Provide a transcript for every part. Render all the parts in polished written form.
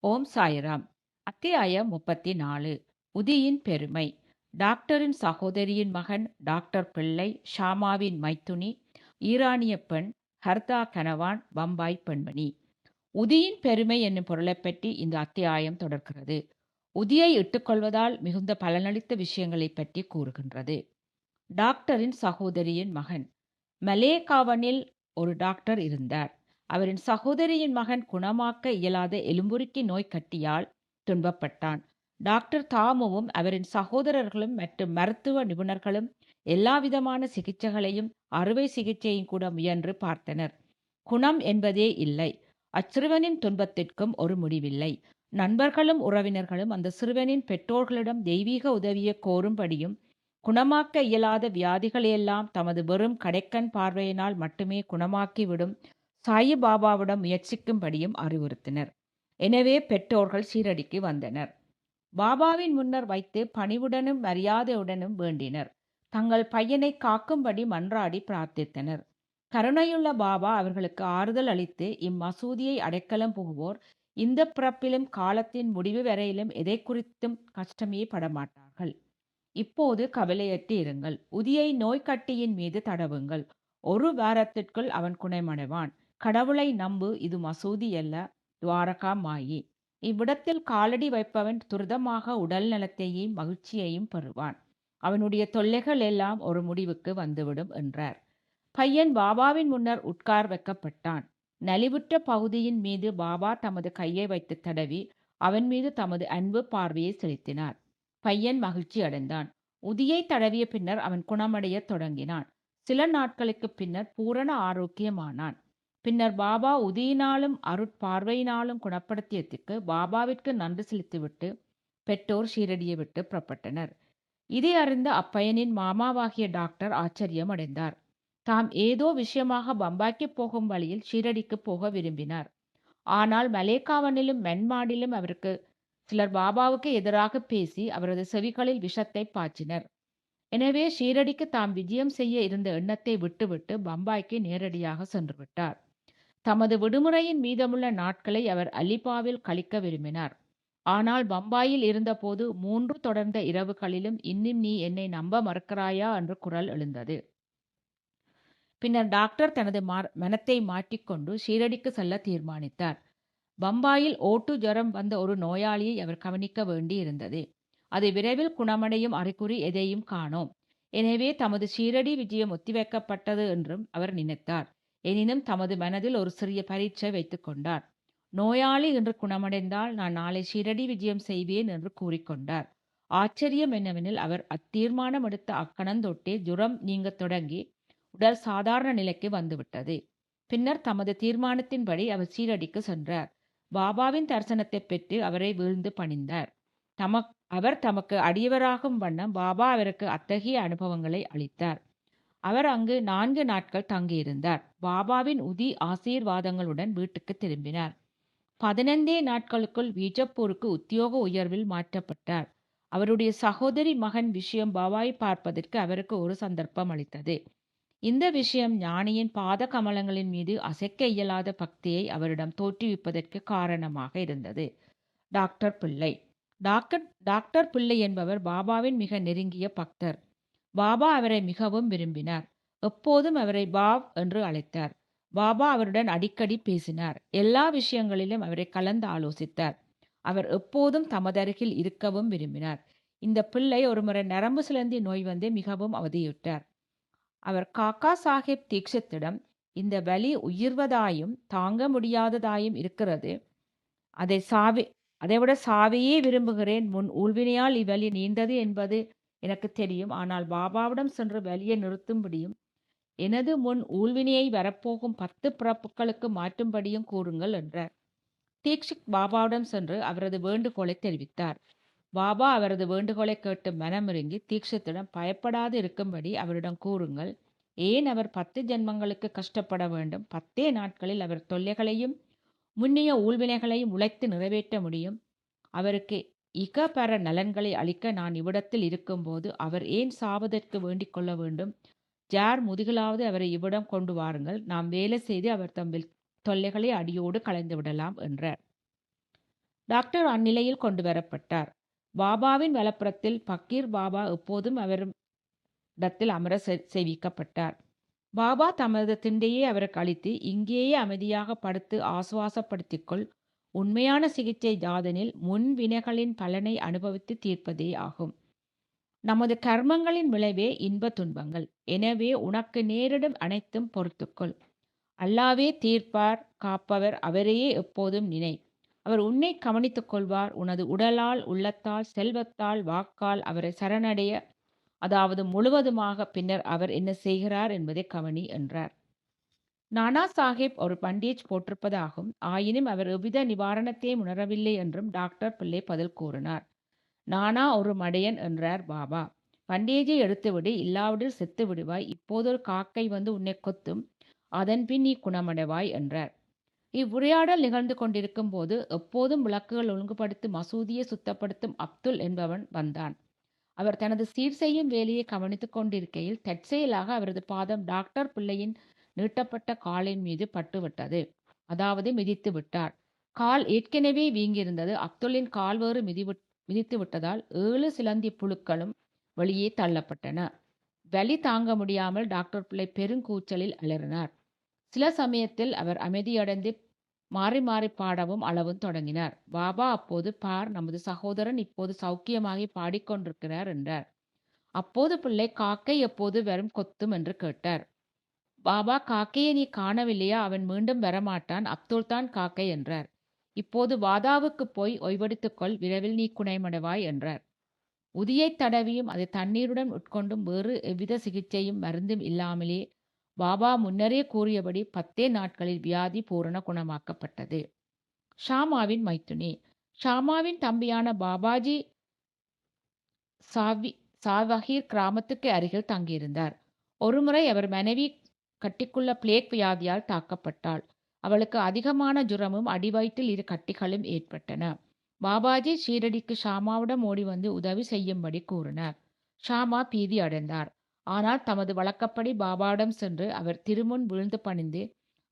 ஓம் சாய்ராம். அத்தியாயம் 34. உதியின் பெருமை. டாக்டரின் சகோதரியின் மகன் டாக்டர் பிள்ளை, ஷாமாவின் மைத்துனி, ஈரானிய பெண், ஹர்தா கனவான், பம்பாய் பெண்மணி. உதியின் பெருமை என்னும் பொருளைப் பற்றி இந்த அத்தியாயம் தொடர்கிறது. உதியை இட்டுக்கொள்வதால் மிகுந்த பலனளித்த விஷயங்களைப் பற்றி கூறுகின்றது. டாக்டரின் சகோதரியின் மகன். மலேகாவனில் ஒரு டாக்டர் இருந்தார். அவரின் சகோதரியின் மகன் குணமாக்க இயலாத எலும்புருக்கி நோய் கட்டியால் துன்பப்பட்டான். டாக்டர் தாமுவும் அவரின் சகோதரர்களும் மற்றும் மருத்துவ நிபுணர்களும் எல்லாவிதமான சிகிச்சைகளையும் அறுவை சிகிச்சையும் கூட முயன்று பார்த்தனர். குணம் என்பதே இல்லை. அச்சிறுவனின் துன்பத்திற்கும் ஒரு முடிவில்லை. நண்பர்களும் உறவினர்களும் அந்த சிறுவனின் பெற்றோர்களிடம் தெய்வீக உதவியை கோரும்படியும் குணமாக்க இயலாத வியாதிகளையெல்லாம் தமது வெறும் கடைக்கண் பார்வையினால் மட்டுமே குணமாக்கிவிடும் சாயி பாபாவிடம் முயற்சிக்கும்படியும் அறிவுறுத்தினர். எனவே பெற்றோர்கள் ஷீரடிக்கு வந்தனர். பாபாவின் முன்னர் வைத்து பணிவுடனும் மரியாதையுடனும் வேண்டினர். தங்கள் பையனை காக்கும்படி மன்றாடி பிரார்த்தித்தனர். கருணையுள்ள பாபா அவர்களுக்கு ஆறுதல் அளித்து, இம்மசூதியை அடைக்கலம் புகுவோர் இந்த பிறப்பிலும் காலத்தின் முடிவு வரையிலும் எதை குறித்தும் கஷ்டமே படமாட்டார்கள். இப்போது கவலையற்று இருங்கள். உதியை நோய்க்கட்டியின் மீது தடவுங்கள். 1 வாரத்திற்குள் அவன் குணமடைவான். கடவுளை நம்பு. இது மசூதி அல்ல, துவாரகா மாயி. இவ்விடத்தில் காலடி வைப்பவன் துரிதமாக உடல் நலத்தையும் மகிழ்ச்சியையும் பெறுவான். அவனுடைய தொல்லைகள் எல்லாம் ஒரு முடிவுக்கு வந்துவிடும் என்றார். பையன் பாபாவின் முன்னர் உட்கார் வைக்கப்பட்டான். நலிவுற்ற பகுதியின் மீது பாபா தமது கையை வைத்து தடவி அவன் மீது தமது அன்பு பார்வையை செலுத்தினார். பையன் மகிழ்ச்சி அடைந்தான். உதியை தடவிய பின்னர் அவன் குணமடையத் தொடங்கினான். சில நாட்களுக்கு பின்னர் பூரண ஆரோக்கியமானான். பின்னர் பாபா உதியினாலும் அருட்பார்வையினாலும் குணப்படுத்தியதுக்கு பாபாவிற்கு நன்றி செலுத்திவிட்டு பெற்றோர் ஷீரடியை விட்டு புறப்பட்டனர். இதை அறிந்த அப்பையனின் மாமாவாகிய டாக்டர் ஆச்சரியம் அடைந்தார். தாம் ஏதோ விஷயமாக பம்பாய்க்கு போகும் வழியில் ஷீரடிக்கு போக விரும்பினார். ஆனால் மலேகாவனிலும் மென்மாடிலும் அவருக்கு சிலர் பாபாவுக்கு எதிராக பேசி அவரது செவிகளில் விஷத்தை பாய்ச்சினர். எனவே ஷீரடிக்கு தாம் விஜயம் செய்ய இருந்த எண்ணத்தை விட்டுவிட்டு பம்பாய்க்கு நேரடியாக சென்று விட்டார். தமது விடுமுறையின் மீதமுள்ள நாட்களை அவர் அலிபாவில் கழிக்க விரும்பினார். ஆனால் பம்பாயில் இருந்தபோது 3 தொடர்ந்த இரவுகளிலும் இன்னும் நீ என்னை நம்ப மறுக்கிறாயா என்று குரல் எழுந்தது. பின்னர் டாக்டர் தனது மனத்தை மாற்றிக்கொண்டு ஷீரடிக்கு செல்ல தீர்மானித்தார். பம்பாயில் ஓட்டு ஜுரம் வந்த ஒரு நோயாளியை அவர் கவனிக்க வேண்டி இருந்தது. அது விரைவில் குணமடையும் அறிகுறி எதையும் காணோம். எனவே தமது ஷீரடி விஜயம் ஒத்திவைக்கப்பட்டது என்றும் அவர் நினைத்தார். எனினும் தமது மனதில் ஒரு சிறிய பரீட்சை வைத்துக் கொண்டார். நோயாளி இன்று குணமடைந்தால் நான் நாளை ஷீரடி விஜயம் செய்வேன் என்று கூறிக்கொண்டார். ஆச்சரியம் என்னவெனில் அவர் அத்தீர்மானம் எடுத்த அக்கணந்தொட்டே ஜுரம் நீங்க தொடங்கி உடல் சாதாரண நிலைக்கு வந்துவிட்டது. பின்னர் தமது தீர்மானத்தின்படி அவர் ஷீரடிக்கு சென்றார். பாபாவின் தரிசனத்தை பெற்று அவரை வீழ்ந்து பணிந்தார். அவர் தமக்கு அடியவராகும் வண்ணம் பாபா அவருக்கு அத்தகைய அனுபவங்களை அளித்தார். அவர் அங்கு 4 நாட்கள் தங்கியிருந்தார். பாபாவின் உதி ஆசீர்வாதங்களுடன் வீட்டுக்கு திரும்பினார். 15 நாட்களுக்குள் பீஜப்பூருக்கு உத்தியோக உயர்வில் மாற்றப்பட்டார். அவருடைய சகோதரி மகன் விஷயம் பாபாவை பார்ப்பதற்கு அவருக்கு ஒரு சந்தர்ப்பம் அளித்தது. இந்த விஷயம் ஞானியின் பாத கமலங்களின் மீது அசைக்க இயலாத பக்தியை அவரிடம் தோற்றுவிப்பதற்கு காரணமாக இருந்தது. டாக்டர் பிள்ளை. டாக்டர் பிள்ளை என்பவர் பாபாவின் மிக நெருங்கிய பக்தர். பாபா அவரை மிகவும் விரும்பினார். எப்போதும் அவரை பாவ் என்று அழைத்தார். பாபா அவருடன் அடிக்கடி பேசினார். எல்லா விஷயங்களிலும் அவரை கலந்து ஆலோசித்தார். அவர் எப்போதும் தமதருகில் இருக்கவும் விரும்பினார். இந்த பிள்ளை ஒருமுறை நரம்பு சிலந்தி நோய் வந்து மிகவும் அவதியுற்றார். அவர் காக்கா சாஹேப் தீக்ஷித்திடம், இந்த வலி உயிர்வதாயும் தாங்க முடியாததாயும் இருக்கிறது. அதைவிட சாவையே விரும்புகிறேன். முன் ஊழ்வினையால் இவ்வலி நீண்டது என்பது எனக்கு தெரியும். ஆனால் பாபாவிடம் சென்று வலியை நிறுத்தும்படியும் எனது முன் ஊழ்வினையை வரப்போகும் 10 பிறப்புகளுக்கு மாற்றும்படியும் கூறுங்கள் என்றார். தீக்ஷித் பாபாவிடம் சென்று அவரது வேண்டுகோளை தெரிவித்தார். பாபா அவரது வேண்டுகோளை கேட்டு மனமிறங்கி தீக்ஷித்திடம் பயப்படாது இருக்கும்படி அவரிடம் கூறுங்கள். ஏன் அவர் 10 ஜென்மங்களுக்கு கஷ்டப்பட வேண்டும்? 10 நாட்களில் அவர் தொல்லைகளையும் முன்னிய ஊழ்வினைகளையும் உழைத்து நிறைவேற்ற முடியும். அவருக்கு இகபர நலன்களை அளிக்க நான் இவ்விடத்தில் இருக்கும்போது அவர் ஏன் சாவதற்கு வேண்டிக் கொள்ள வேண்டும்? ஜார் முதுகிலாவது அவரை இவ்விடம் கொண்டு வாருங்கள். நாம் வேலை செய்து அவர் தொல்லைகளை அடியோடு களைந்து விடலாம் என்றார். டாக்டர் அந்நிலையில் கொண்டு வரப்பட்டார். பாபாவின் வலப்புறத்தில் பக்கீர் பாபா எப்போதும் அவரிடத்தில் அமர செய்விக்கப்பட்டார். பாபா தமது திண்டையே அவருக்கு அளித்து, இங்கேயே அமைதியாக படுத்து ஆசுவாசப்படுத்திக்கொள், உண்மையான சிகிச்சை யாதெனில் முன் வினைகளின் பலனை அனுபவித்து தீர்ப்பதே ஆகும். நமது கர்மங்களின் விளைவே இன்ப துன்பங்கள். எனவே உனக்கு நேரிடும் அனைத்தும் பொறுத்துக்கொள். அல்லாவே தீர்ப்பார், காப்பவர், அவரையே எப்போதும் நினை. அவர் உன்னை கவனித்துக் கொள்வார். உனது உடலால், உள்ளத்தால், செல்வத்தால், வாக்கால் அவரை சரணடைய, அதாவது முழுவதுமாக. பின்னர் அவர் என்ன செய்கிறார் என்பதை கவனி என்றார். நானா சாஹிப் ஒரு பண்டேஜ் போட்டிருப்பதாகும். ஆயினும் அவர் எவ்வித நிவாரணத்தையும் உணரவில்லை என்றும் டாக்டர் பிள்ளை பதில் கூறினார். நானா ஒரு மடையன் என்றார் பாபா. பண்டேஜை எடுத்துவிடு, இல்லாவிடில் செத்து விடுவாய். இப்போது ஒரு காக்கை வந்து உன்னை கொத்தும், அதன் பின் நீ குணமடைவாய் என்றார். இவ்வுரையாடல் நிகழ்ந்து கொண்டிருக்கும் போது எப்போதும் விளக்குகள் ஒழுங்குபடுத்தும் மசூதியை சுத்தப்படுத்தும் அப்துல் என்பவன் வந்தான். அவர் தனது சீர் செய்யும் வேலையை கவனித்துக் கொண்டிருக்கையில் தற்செயலாக அவரது பாதம் டாக்டர் பிள்ளையின் நீட்டப்பட்ட காலின் மீது பட்டுவிட்டது. அதாவது மிதித்து விட்டார். கால் ஏற்கனவே வீங்கியிருந்தது. அப்துல்லின் கால் வேறு மிதித்து விட்டதால் 7 சிலந்தி புழுக்களும் வெளியே தள்ளப்பட்டன. வலி தாங்க முடியாமல் டாக்டர் பிள்ளை பெருங்கூச்சலில் அலறினார். சில சமயத்தில் அவர் அமைதியடைந்து மாறி மாறி பாடவும் அளவும் தொடங்கினார். பாபா அப்போது, பார், நமது சகோதரன் இப்போது சௌக்கியமாகி பாடிக்கொண்டிருக்கிறார் என்றார். அப்போது பிள்ளை, காக்கை எப்போது வரும் கொத்தும் என்று கேட்டார். பாபா, காக்கையை நீ காணவில்லையா? அவன் மீண்டும் வரமாட்டான். அப்துல் தான் காக்கை என்றார். இப்போது வாதாவுக்கு போய் ஓய்வெடுத்துக்கொள், விரைவில் நீ குணமடைவாய் என்றார். உதியை தடவியும் அதை தண்ணீருடன் உட்கொண்டும் வேறு எவ்வித சிகிச்சையும் மருந்தும் இல்லாமலே பாபா முன்னரே கூறியபடி 10 நாட்களில் வியாதி பூரண குணமாக்கப்பட்டது. ஷாமாவின் மைத்துனி. ஷாமாவின் தம்பியான பாபாஜி சாவஹீர் கிராமத்துக்கு அருகில் தங்கியிருந்தார். ஒருமுறை அவர் மனைவி கட்டிக்குள்ள பிளேக் வியாதியால் தாக்கப்பட்டாள். அவளுக்கு அதிகமான ஜுரமும் அடிவயிற்றில் 2 கட்டிகளும் ஏற்பட்டன. பாபாஜி ஷீரடிக்கு ஷாமாவிடம் ஓடி வந்து உதவி செய்யும்படி கூறினார். ஷாமா பீதி அடைந்தார். ஆனால் தமது வழக்கப்படி பாபாவிடம் சென்று அவர் திருமுன் வீழ்ந்து பணிந்து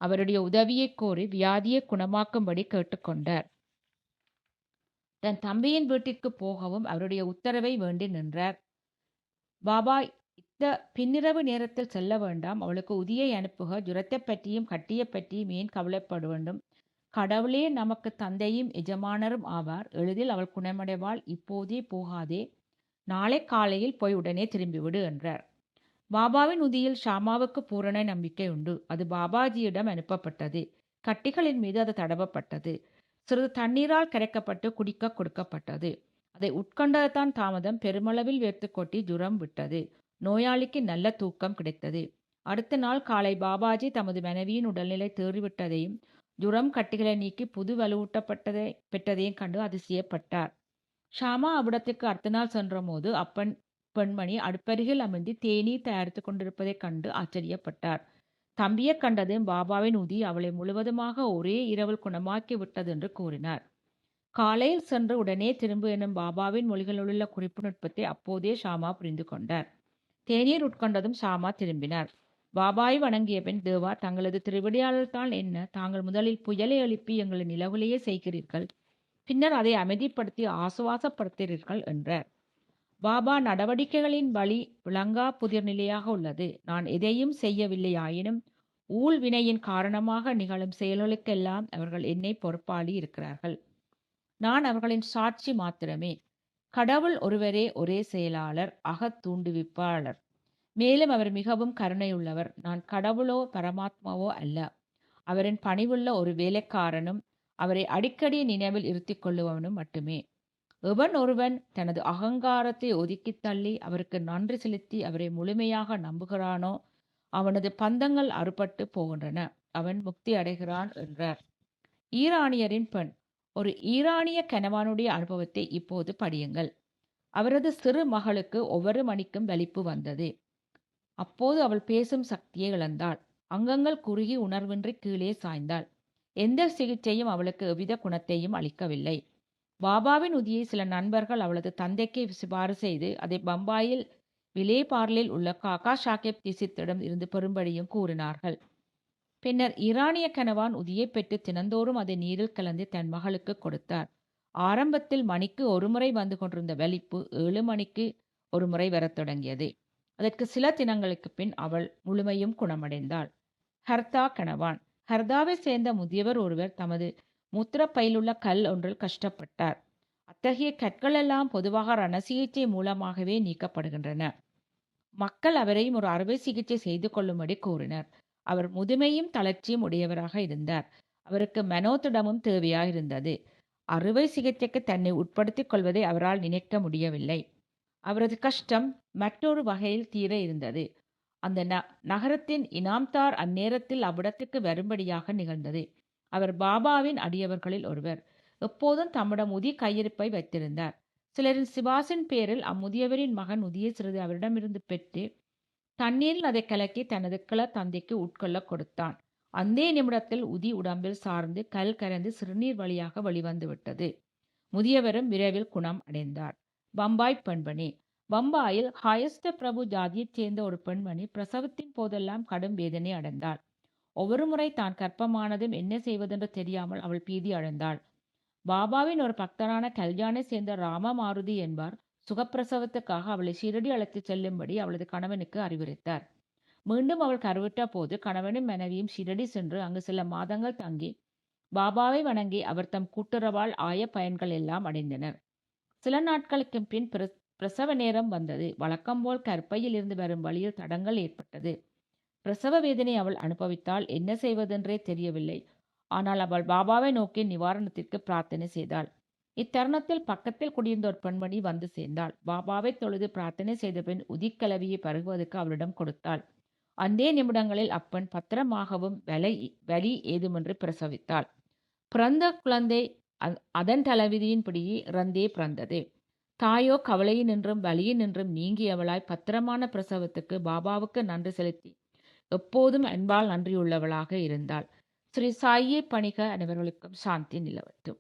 அவருடைய உதவியை கோரி வியாதியை குணமாக்கும்படி கேட்டுக்கொண்டார். தன் தம்பியின் வீட்டிற்கு போகவும் அவருடைய உத்தரவை வேண்டி நின்றார். பாபா, பின்னிரவு நேரத்தில் செல்ல வேண்டாம். அவளுக்கு உதியை அனுப்புக. ஜுரத்தை பற்றியும் கட்டியை பற்றியும் ஏன் கவலைப்பட வேண்டும்? கடவுளே நமக்கு தந்தையும் எஜமானரும் ஆவார். எளிதில் அவள் குணமடைவாள். இப்போதே போகாதே. நாளை காலையில் போய் உடனே திரும்பிவிடு என்றார். பாபாவின் உதியில் ஷாமாவுக்கு பூரண நம்பிக்கை உண்டு. அது பாபாஜியிடம் அனுப்பப்பட்டது. கட்டிகளின் மீது அது தடவப்பட்டது. சிறிது தண்ணீரால் கரைக்கப்பட்டு குடிக்க கொடுக்கப்பட்டது. அதை உட்கொண்டதுதான் தாமதம். பெருமளவில் வேர்த்து கொட்டி ஜுரம் விட்டது. நோயாளிக்கு நல்ல தூக்கம் கிடைத்தது. அடுத்த நாள் காலை பாபாஜி தமது மனைவியின் உடல்நிலை தேறிவிட்டதையும் ஜுரம் கட்டிகளை நீக்கி புது வலுவூட்டப்பட்டதை பெற்றதையும் கண்டு அதிசயப்பட்டார். ஷாமா அவ்விடத்திற்கு அடுத்த நாள் சென்றபோது பெண்மணி அடுப்பருகில் அமர்ந்து தேநீர் தயாரித்துக் கொண்டிருப்பதைக் கண்டு ஆச்சரியப்பட்டார். தம்பியை கண்டதும் பாபாவின் உதி அவளை முழுவதுமாக ஒரே இரவில் குணமாக்கி விட்டது என்று கூறினார். காலையில் சென்று உடனே திரும்பு எனும் பாபாவின் மொழிகளிலுள்ள குறிப்பு நுட்பத்தை அப்போதே ஷாமா புரிந்து கொண்டார். தேநீர் உட்கொண்டதும் ஷாமா திரும்பினார். பாபாயை வணங்கிய பின், தேவா, தங்களது திருவிடையாளர் தான் என்ன? தாங்கள் முதலில் புயலை எழுப்பி எங்களை நிலவிலேயே செய்கிறீர்கள், பின்னர் அதை அமைதிப்படுத்தி ஆசுவாசப்படுத்துகிறீர்கள் என்றார். பாபா, நடவடிக்கைகளின் வழி விளங்கா புதிர் நிலையாக உள்ளது. நான் எதையும் செய்யவில்லையாயினும் ஊழ்வினையின் காரணமாக நிகழும் செயல்களுக்கெல்லாம் அவர்கள் என்னை பொறுப்பாளி இருக்கிறார்கள். நான் அவர்களின் சாட்சி மாத்திரமே. கடவுள் ஒருவரே ஒரே செயலாளர், அகத்தூண்டுவிப்பாளர். மேலும் அவர் மிகவும் கருணையுள்ளவர். நான் கடவுளோ பரமாத்மாவோ அல்ல. அவரின் பணிவுள்ள ஒரு வேலைக்காரனும் அவரை அடிக்கடி நினைவில் இருத்திக் கொள்ளுவனும் மட்டுமே. எவன் ஒருவன் தனது அகங்காரத்தை ஒதுக்கித் தள்ளி அவருக்கு நன்றி செலுத்தி அவரை முழுமையாக நம்புகிறானோ அவனது பந்தங்கள் அறுபட்டு போகின்றன. அவன் முக்தி அடைகிறான் என்றார். ஈரானியரின் பெண். ஒரு ஈரானிய கணவனுடைய அனுபவத்தை இப்போது படியுங்கள். அவரது சிறு மகளுக்கு ஒவ்வொரு மணிக்கும் வலிப்பு வந்தது. அப்போது அவள் பேசும் சக்தியை இழந்தாள். அங்கங்கள் குறுகி உணர்வின்றி கீழே சாய்ந்தாள். எந்த சிகிச்சையும் அவளுக்கு எவ்வித குணத்தையும் அளிக்கவில்லை. பாபாவின் உதியை சில நண்பர்கள் அவளது தந்தைக்கு சிபாரிசு செய்து அதை பம்பாயில் விலேபார்லில் உள்ள காக்கா சாஹிப் தீசித்திடம் இருந்து பெறும்படியும் கூறினார்கள். பின்னர் ஈரானிய கணவான் உதியை பெற்று தினந்தோறும் அதை நீரில் கலந்து தன் மகளுக்கு கொடுத்தார். ஆரம்பத்தில் மணிக்கு ஒரு முறை வந்து கொண்டிருந்த வலிப்பு 7 மணிக்கு ஒரு முறை வரத் தொடங்கியது. அதற்கு சில தினங்களுக்கு பின் அவள் முழுமையும் குணமடைந்தாள். ஹர்தா கணவான். ஹர்தாவைச் சேர்ந்த முதியவர் ஒருவர் தமது மூத்திரப்பையிலுள்ள கல் ஒன்றில் கஷ்டப்பட்டார். அத்தகைய கற்களெல்லாம் பொதுவாக ரண சிகிச்சை மூலமாகவே நீக்கப்படுகின்றன. மக்கள் அவரையும் ஒரு அறுவை சிகிச்சை செய்து கொள்ளும்படி கூறினர். அவர் முதுமையும் தளர்ச்சியும் உடையவராக இருந்தார். அவருக்கு மனோதிடமும் தேவையாயிருந்தது. அறுவை சிகிச்சைக்கு தன்னை உட்படுத்திக் கொள்வதை அவரால் நினைக்க முடியவில்லை. அவரது கஷ்டம் மற்றொரு வகையில் தீர இருந்தது. அந்த நகரத்தின் இனாம்தார் அந்நேரத்தில் அவ்விடத்துக்கு வரும்படியாக நிகழ்ந்தது. அவர் பாபாவின் அடியவர்களில் ஒருவர். எப்போதும் தம்மிடம் உதி கையிருப்பை வைத்திருந்தார். சிலரின் சிபாசின் பேரில் அம்முதியவரின் மகன் உதியை சிறிது அவரிடமிருந்து பெற்று தண்ணீரில் அதை கலக்கி தனது கிள தந்தைக்கு உட்கொள்ள கொடுத்தான். அந்த நிமிடத்தில் உதி உடம்பில் சார்ந்து கல் கரைந்து சிறுநீர் வழியாக வெளிவந்து விட்டது. முதியவரும் விரைவில் குணம் அடைந்தார். பம்பாய் பெண்மணி. பம்பாயில் ஹாயஸ்த பிரபு ஜாதியைச் சேர்ந்த ஒரு பெண்மணி பிரசவத்தின் போதெல்லாம் கடும் வேதனை அடைந்தாள். ஒவ்வொரு முறை தான் கற்பமானதும் என்ன செய்வதென்று தெரியாமல் அவள் பீதி அடைந்தாள். பாபாவின் ஒரு பக்தரான கல்யாணை சேர்ந்த ராமமாருதி என்பார் சுகப்பிரசவத்துக்காக அவளை ஷிரடி அழைத்துச் செல்லும்படி அவளது கணவனுக்கு அறிவுரைத்தார். மீண்டும் அவள் கருவுற்ற போது கணவனும் மனைவியும் ஷிரடி சென்று அங்கு சில மாதங்கள் தங்கி பாபாவை வணங்கி அவர் தம் கூட்டுறவால் ஆய பயன்கள் எல்லாம் அடைந்தனர். சில நாட்களுக்கு பின் பிரசவ நேரம் வந்தது. வழக்கம்போல் கற்பையில் இருந்து வரும் வழியில் தடங்கள் ஏற்பட்டது. பிரசவ வேதனை அவள் அனுபவித்தால் என்ன செய்வதென்றே தெரியவில்லை. ஆனால் அவள் பாபாவை நோக்கி நிவாரணத்திற்கு பிரார்த்தனை செய்தாள். இத்தருணத்தில் பக்கத்தில் குடியிருந்த ஒரு பெண்மணி வந்து சேர்ந்தாள். பாபாவை தொழுது பிரார்த்தனை செய்த பின் உதிக்கலவியை பருகுவதற்கு அவளிடம் கொடுத்தாள். அந்தே நிமிடங்களில் அப்பெண் பத்திரமாகவும் வலி ஏதுமின்றி பிரசவித்தாள். பிறந்த குழந்தை அதன் தலைவிதியின்படியே இறந்தே பிறந்தது. தாயோ கவலையினின்றும் வலியினின்றும் நீங்கியவளாய் பத்திரமான பிரசவத்துக்கு பாபாவுக்கு நன்றி செலுத்தி எப்போதும் அன்பால் நன்றியுள்ளவளாக இருந்தாள். ஸ்ரீ சாயை பணிக அனைவர்களுக்கும் சாந்தி நிலவட்டும்.